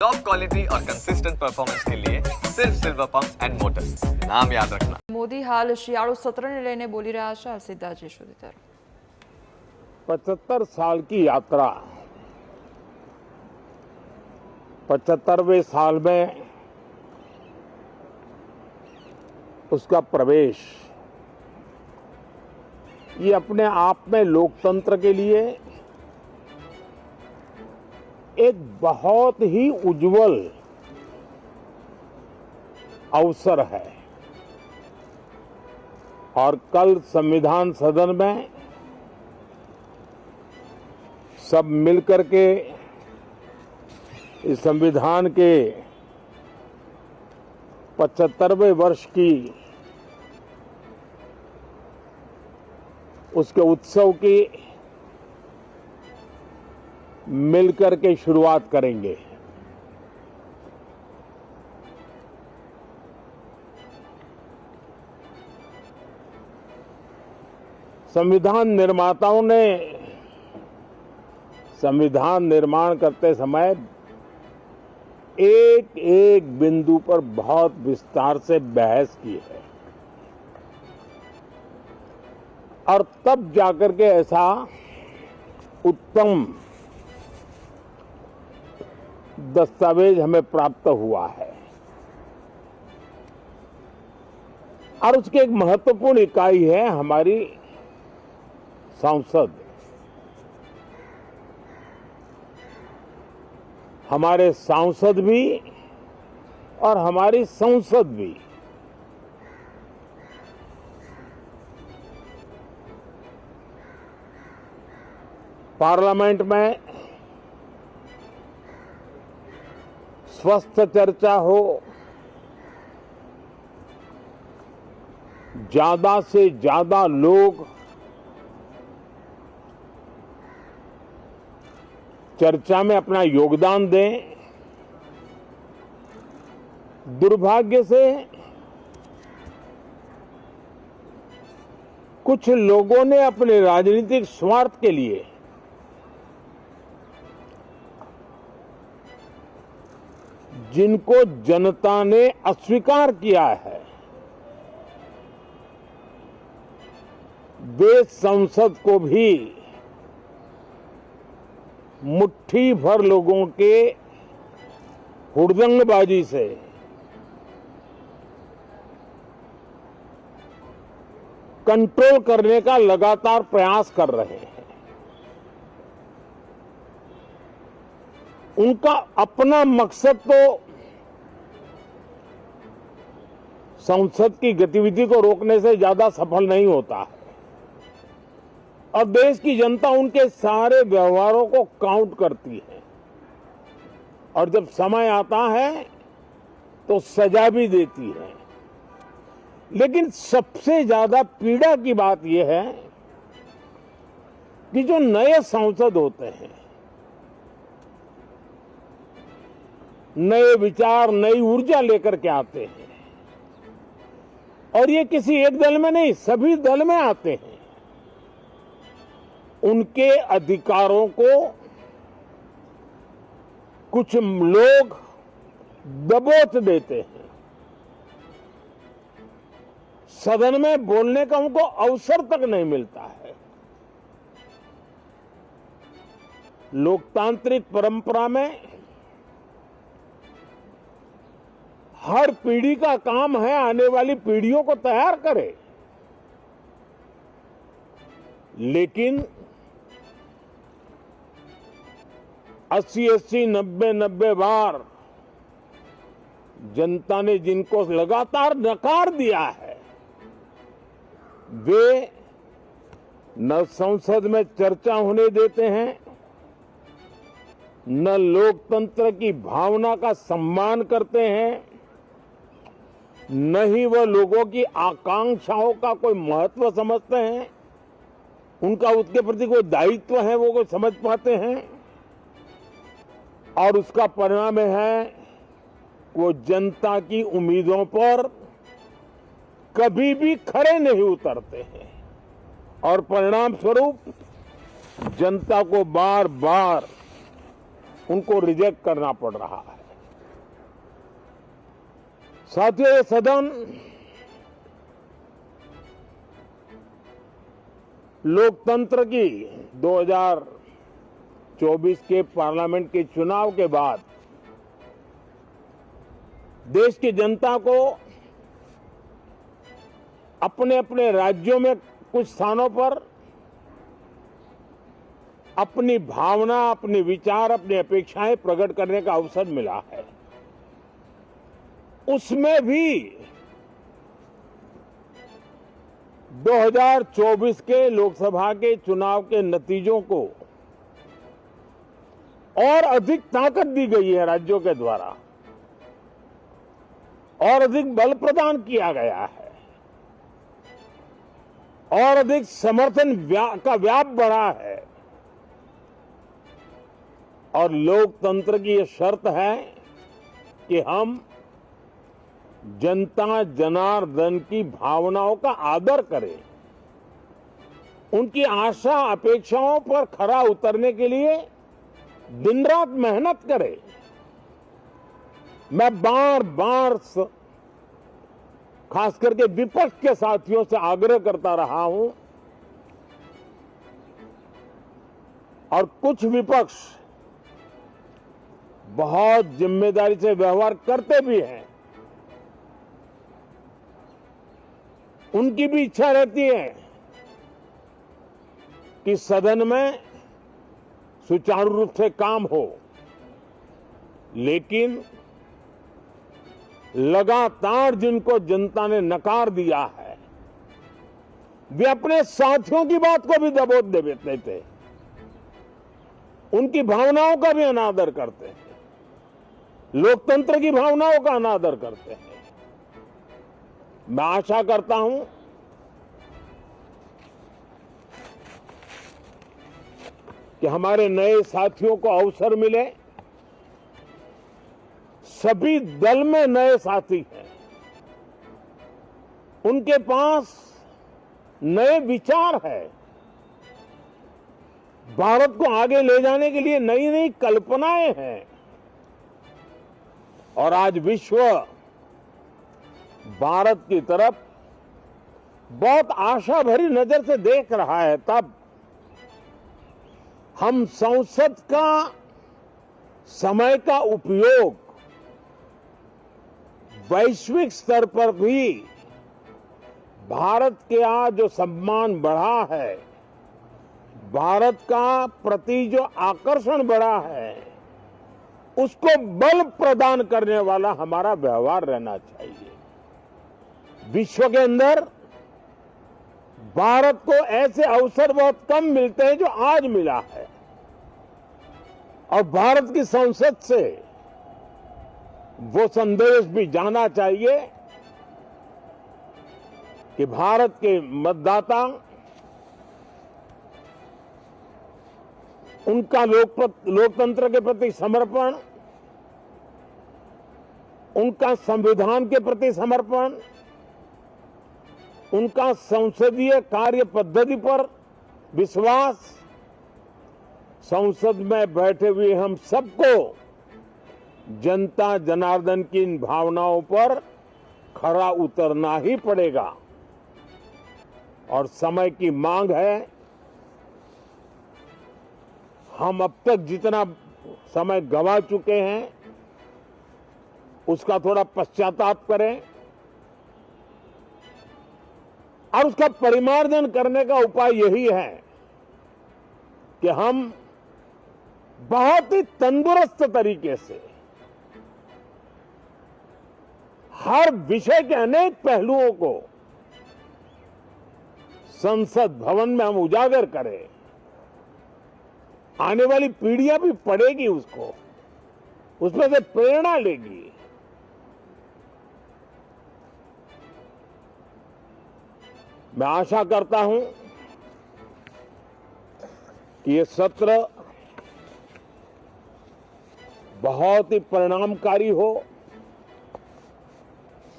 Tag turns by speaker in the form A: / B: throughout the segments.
A: Top quality और consistent performance के लिए सिर्फ सिल्वर पंप्स एंड मोटर्स, नाम याद रखना।
B: મોદી હાલ શિયાળુ સત્રને લઈને બોલી રહ્યા છે। સીધા જઈશું ત્યારે
C: 75 साल की यात्रा, 75वें साल में उसका प्रवेश, ये अपने आप में लोकतंत्र के लिए एक बहुत ही उज्जवल अवसर है। और कल संविधान सदन में सब मिलकर के इस संविधान के 75वें वर्ष की उसके उत्सव की मिलकर के शुरुआत करेंगे। संविधान निर्माताओं ने संविधान निर्माण करते समय एक एक बिंदु पर बहुत विस्तार से बहस की है और तब जाकर के ऐसा उत्तम दस्तावेज हमें प्राप्त हुआ है। और उसकी एक महत्वपूर्ण इकाई है हमारी संसद। हमारे सांसद भी और हमारी संसद भी पार्लियामेंट में स्वस्थ चर्चा हो, ज्यादा से ज्यादा लोग चर्चा में अपना योगदान दें। दुर्भाग्य से कुछ लोगों ने अपने राजनीतिक स्वार्थ के लिए जिनको जनता ने अस्वीकार किया है, वे संसद को भी मुट्ठी भर लोगों के हुड़दंगबाजी से कंट्रोल करने का लगातार प्रयास कर रहे हैं। उनका अपना मकसद तो संसद की गतिविधि को रोकने से ज्यादा सफल नहीं होता है और देश की जनता उनके सारे व्यवहारों को काउंट करती है और जब समय आता है तो सजा भी देती है। लेकिन सबसे ज्यादा पीड़ा की बात यह है कि जो नए सांसद होते हैं, नए विचार, नई ऊर्जा लेकर के आते हैं और ये किसी एक दल में नहीं, सभी दल में आते हैं। उनके अधिकारों को कुछ लोग दबोच देते हैं। सदन में बोलने का उनको अवसर तक नहीं मिलता है। लोकतांत्रिक परंपरा में हर पीढ़ी का काम है आने वाली पीढ़ियों को तैयार करे, लेकिन 80-80, 90-90 बार जनता ने जिनको लगातार नकार दिया है, वे न संसद में चर्चा होने देते हैं, न लोकतंत्र की भावना का सम्मान करते हैं, न ही वह लोगों की आकांक्षाओं का कोई महत्व समझते हैं, उनका उसके प्रति कोई दायित्व है वो कोई समझ पाते हैं। और उसका परिणाम है वो जनता की उम्मीदों पर कभी भी खरे नहीं उतरते हैं और परिणाम स्वरूप जनता को बार बार उनको रिजेक्ट करना पड़ रहा है। साथियों, ये सदन लोकतंत्र की 2024 के पार्लियामेंट के चुनाव के बाद देश की जनता को अपने अपने राज्यों में कुछ स्थानों पर अपनी भावना, अपने विचार, अपनी अपेक्षाएं प्रकट करने का अवसर मिला है। उसमें भी 2024 के लोकसभा के चुनाव के नतीजों को और अधिक ताकत दी गई है राज्यों के द्वारा, और अधिक बल प्रदान किया गया है, और अधिक समर्थन का व्याप बढ़ा है। और लोकतंत्र की यह शर्त है कि हम जनता जनार्दन की भावनाओं का आदर करें, उनकी आशा अपेक्षाओं पर खरा उतरने के लिए दिन रात मेहनत करें। मैं बार बार खास करके विपक्ष के साथियों से आग्रह करता रहा हूं, और कुछ विपक्ष बहुत जिम्मेदारी से व्यवहार करते भी हैं। उनकी भी इच्छा रहती है कि सदन में सुचारू रूप से काम हो, लेकिन लगातार जिनको जनता ने नकार दिया है, वे अपने साथियों की बात को भी दबोच देते थे, उनकी भावनाओं का भी अनादर करते हैं, लोकतंत्र की भावनाओं का अनादर करते हैं। मैं आशा करता हूं कि हमारे नए साथियों को अवसर मिले। सभी दल में नए साथी हैं, उनके पास नए विचार है, भारत को आगे ले जाने के लिए नई नई कल्पनाएं हैं। और आज विश्व भारत की तरफ बहुत आशा भरी नजर से देख रहा है। तब हम संसद का समय का उपयोग वैश्विक स्तर पर भी भारत के आज जो सम्मान बढ़ा है, भारत का प्रति जो आकर्षण बढ़ा है, उसको बल प्रदान करने वाला हमारा व्यवहार रहना चाहिए। विश्व के अंदर भारत को ऐसे अवसर बहुत कम मिलते हैं जो आज मिला है, और भारत की संसद से वो संदेश भी जाना चाहिए कि भारत के मतदाता, उनका लोकतंत्र के प्रति समर्पण, उनका संविधान के प्रति समर्पण, उनका संसदीय कार्य पद्धति पर विश्वास, संसद में बैठे हुए हम सबको जनता जनार्दन की इन भावनाओं पर खरा उतरना ही पड़ेगा। और समय की मांग है, हम अब तक जितना समय गंवा चुके हैं उसका थोड़ा पश्चाताप करें, और उसका परिमार्जन करने का उपाय यही है कि हम बहुत ही तंदुरुस्त तरीके से हर विषय के अनेक पहलुओं को संसद भवन में हम उजागर करें। आने वाली पीढ़ियां भी पढ़ेगी उसको, उसमें से प्रेरणा लेगी। मैं आशा करता हूं कि ये सत्र बहुत ही परिणामकारी हो,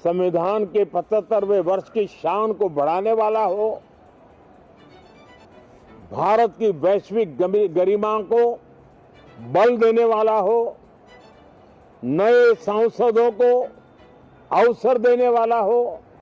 C: संविधान के 75वें वर्ष की शान को बढ़ाने वाला हो, भारत की वैश्विक गरिमा को बल देने वाला हो, नए सांसदों को अवसर देने वाला हो,